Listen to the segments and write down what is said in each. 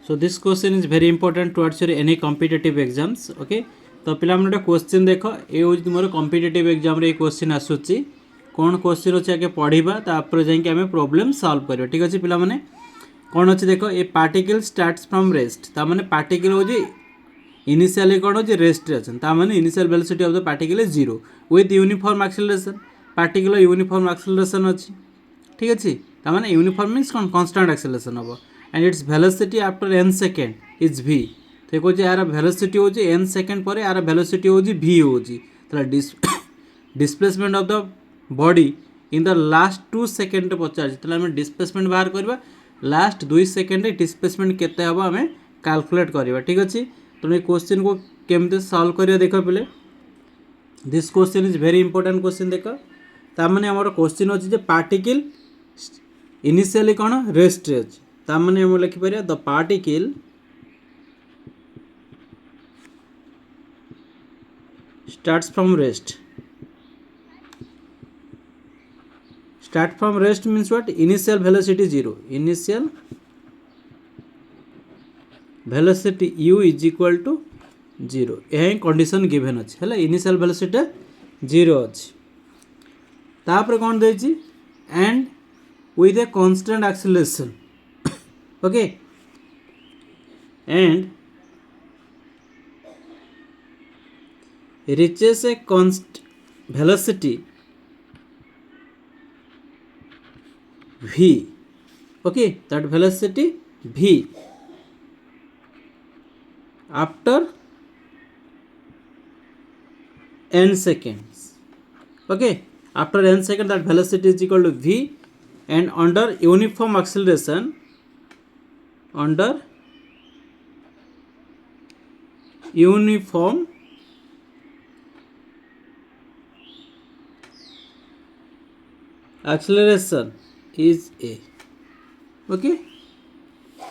So this question is very important towards your any competitive exams. Okay, तो पिला गोटे question देख ये मोर कॉम्पिटिटिव एग्जाम रे क्वेश्चन आसूची कौन क्वेश्चन अच्छे आगे पढ़ा तापर जाकि आम प्रोब्लेम सॉल्व करवा ठीक अच्छे पिला माने कौन अच्छे देख ए पार्टिकल स्टार्ट्स फ्रॉम रेस्ट ताने पार्टिकल हो इनिशियली कौन हो रेस्ट रे अच्छा ताने initial velocity of the particle is 0 with uniform acceleration particle uniform acceleration अच्छी ठीक अच्छे ताने यूनिफॉर्म मीन्स कौन कांस्टेंट एक्सेलरेशन हम and its velocity after n second is v तो कहे यार वेलोसिटी हो n सेकेंड पर यार वेलोसिटी हो v हो displacement of the body in the last 2 second पचार आम डिस्प्लेसमेंट बाहर करवा लास्ट 2 सेकेंड डिस्प्लेसमेंट केते हम आम कैलकुलेट करवा ठीक अच्छे तेणु ये क्वेश्चन को केमती सॉल्व करवा देख पिले this question is very important question देख ताने आम क्वेश्चन अच्छे पार्टिकल इनिशियली कौन रेस्ट रे अच्छे ताने हम लिखिपर the particle starts from rest means what initial velocity 0 initial velocity u is equal to 0 यह कंडीशन गिवन अच्छे है इनिशियल वेलोसिटी 0 अच्छे तापर कौन देछि and with a constant acceleration okay and reaches a constant velocity v okay that velocity v after n seconds okay after n seconds that velocity is equal to v and under uniform acceleration under uniform acceleration is a okay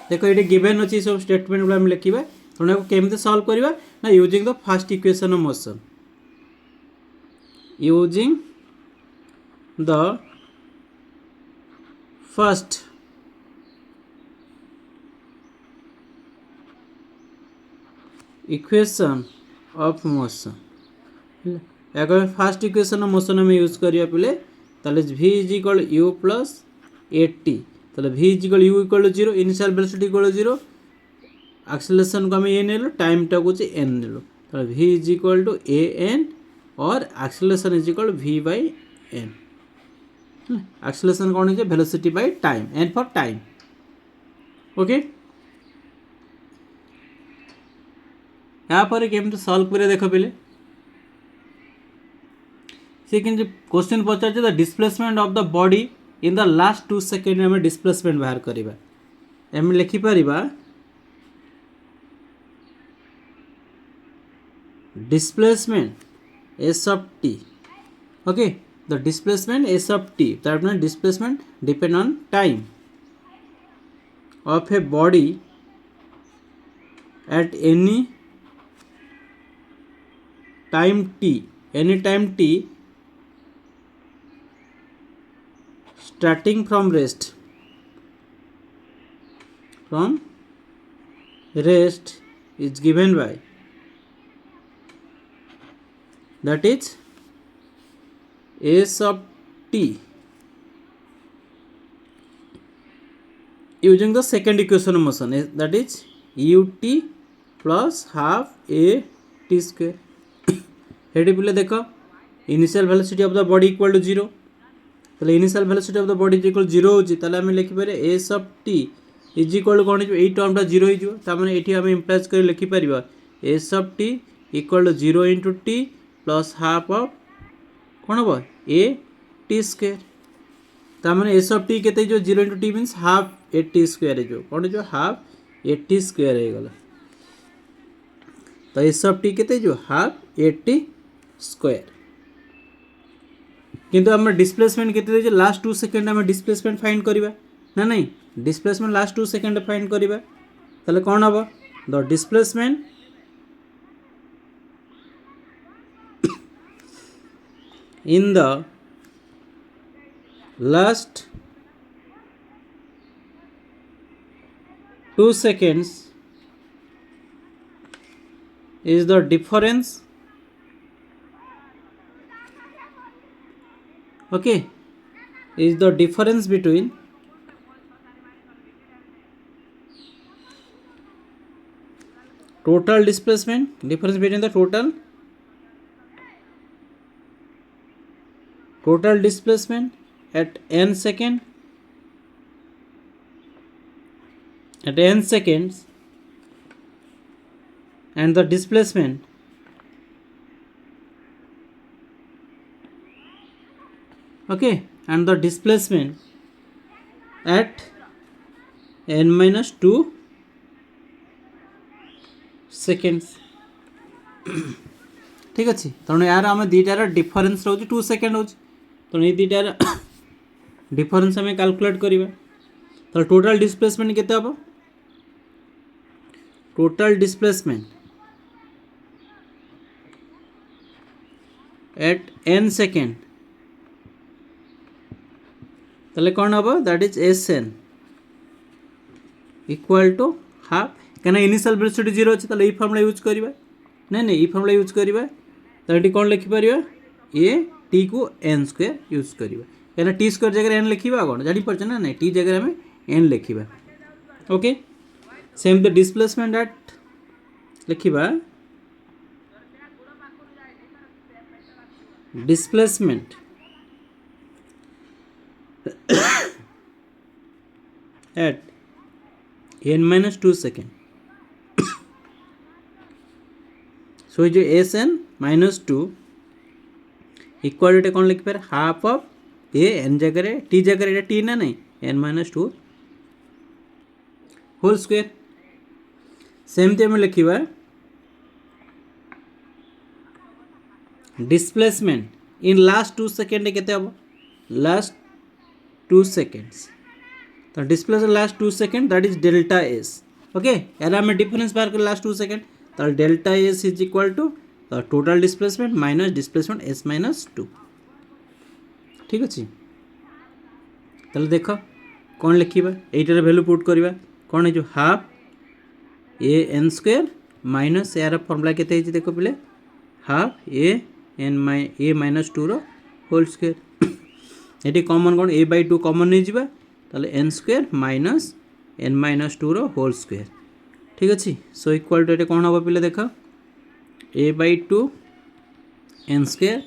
देखो ये given अच्छी सब statement गुला लिखा तेना केमती solve करवा ना using the first equation of motion using the first equation of motion first equation of motion आम यूज करवा पे ताले v is equal u plus A T ताले v is equal u equal 0 initial velocity equal 0 acceleration को आम ए नेलु time टा को n नेलु ताले v is equal to a n और acceleration is equal v by n acceleration कौन है velocity by time n for time okay यहाँ पर केमती सॉल्व कर देख पे से क्वेश्चन पचार the displacement of the body in the last 2 second आम डिस्प्लेसमेंट बाहर करवा आम लिखिपर displacement S of T okay the displacement S of T that mean displacement depend on time of a body at any time T starting from rest is given by that is s of t using the second equation of motion that is ut plus half a t square हेडी पिले देख initial velocity of the body equal to 0 तो initial velocity of the body is equal 0 होची ताले हम लिखिपर S of T is equal कौन हो ये टर्मटा 0 हो ताने ये आम इम्प्लाइज कर लिखिपर S of T equal to 0 into T plus half of कौन हम ए टी स्क्वायर ताने एस ऑफ टी के 0 into T means half A T square हो कौन हो हाफ ए टी स्क्वायर हो गला तो एस ऑफ टी के हाफ ए टी स्क्वायर किंतु आम डिस्प्लेसमेंट के लास्ट 2 सेकेंड आम डिस्प्लेसमेंट फाइंड करवा ना नहीं डिस्प्लेसमेंट लास्ट 2 सेकेंड फाइंड करवा ताले कौन हम the displacement in the last 2 seconds is the difference, okay, is the difference between total displacement, difference between the total displacement at n seconds and the displacement okay, and the displacement at n minus 2 seconds. ठीक अच्छे तेणु यार आम दुटार difference रोचे 2 second रोचे तेणु ये दुटार difference आम कैलकुलेट करवा तो टोटल डिस्प्लेसमेंट केते हम total displacement at n second ताले कौन हम that is Sn equal to half क्या इनिशियल वेलोसिटी 0 अच्छे ताले ई फॉर्मूला यूज करवा नहीं ई फॉर्मूला यूज करवा तो ये कौन लिखिपर ए टी को एन स्क्वायर यूज करवा क्या टी स्क्वायर जगह एन लिखा कौन जापर ना नहीं टी जगह आम एन लिखा okay same the displacement at लिखा displacement at n minus 2 second so जो Sn minus 2 इक्वालिटी कौन लिखिपारे हाफ ऑफ ए एन जगह टी जगह टी ना नहीं n minus 2 होल स्क्वायर सेमती आम लिखा डिस्प्लेसमेंट इन लास्ट 2 सेकेंड केते हम लास्ट 2 सेकेंड्स तो displacement last 2 second that is delta S okay यार आम डिफरेंस बाहर कर लास्ट 2 सेकेंड तो delta S is equal to total displacement minus displacement S minus 2 ठीक अच्छे ताले देख कौन लिखा यहीटार भैल्यू पुट करवा कौन है जो half A N square minus यार फर्मुला केते देख पे half A minus 2 whole square ये कॉमन कौन a/2 कॉमन नहीं जावा ताले n square minus n minus 2 whole square ठीक अच्छे सो इक्वल टू ये कौन हम पे देख a/2 n square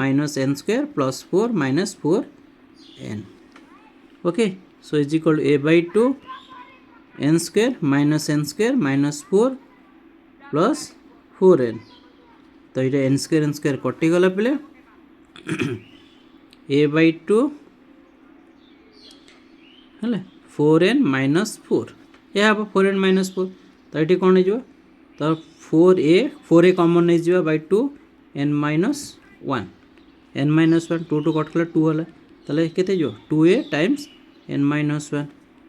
minus n square plus 4 minus 4n okay so is equal to a/2 n square minus 4 plus 4n तो ये n स्क्वायर कटिगला पे a/2 है 4n माइनस 4 यह हम 4n माइनस 4 तो ये कौन हो तो 4a कॉमन नहीं जावा by 2 n minus 1 n minus 1 2 कटकला 2 है ताले केते जो 2a टाइम्स n माइनस 1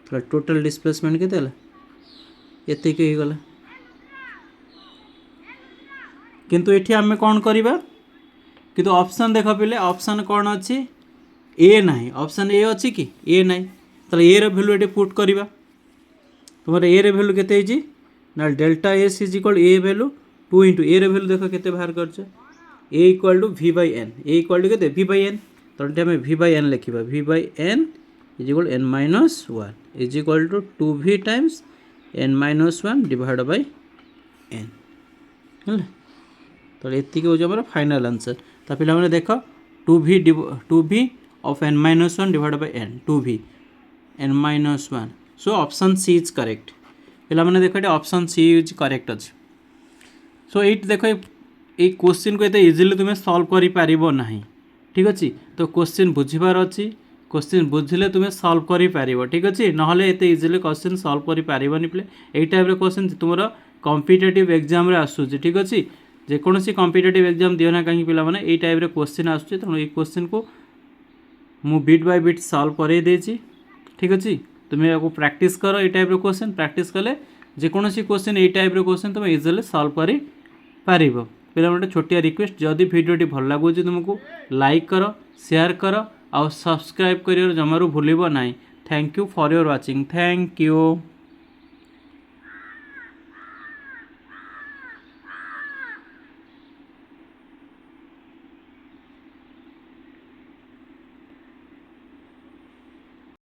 तो टोटल डिस्प्लेसमेंट केते हला एते के गला किंतु एठी आमे कौन करबा किंतु ऑप्शन देख पे ऑप्शन कौन अच्छी ए ना ऑप्शन ए अच्छी कि ए ना तो ए रैल्यू ये पुट करवा तुम ए रैल्यू के ना delta S is equal A value 2 into A value देख के बाहर कर A equal to v by N A equal to के v बाई एन तो आम v बाई एन लिखा v by N is equal n minus 1 is equal to 2v times n minus 1 divide by n है तो ये हूँ final answer तो पे देख 2v of n minus 1 divide by n 2v n minus 1 so option C is correct पे देख option C is correct अच्छे सो ये देख ये क्वेश्चन को ये इजिली तुम्हें सॉल्व कर पार ना ठीक अच्छे तो क्वेश्चन बुझीबार अच्छी क्वेश्चन बुझिले तुम्हें सॉल्व कर पार ठीक अच्छे ना ये इजिली क्वेश्चन सॉल्व कर पारनी पे यही टाइप क्वेश्चन तुम कॉम्पिटिटिव एग्जाम आसूँ ठीक अच्छे जेकोसी कॉम्पिटिटिव एग्जाम दियो ना कहीं पिला माने टाइप क्वेश्चन आसुचे तेणु ये क्वेश्चन को मु बिट बाय बिट सॉल्व करे देछि ठीक अच्छे तुम्हें आपको प्रैक्टिस कर ये टाइप क्वेश्चन प्रैक्टिस कले जेकोसी क्वेश्चन ये टाइप क्वेश्चन तुम इजिली सॉल्व कर पार पिला गोटे छोटिया रिक्वेस्ट जदि वीडियोटी भल लगुच तुमको लाइक कर शेयर कर आ सब्सक्राइब कर जमारू भूल ना thank you for your watching thank you.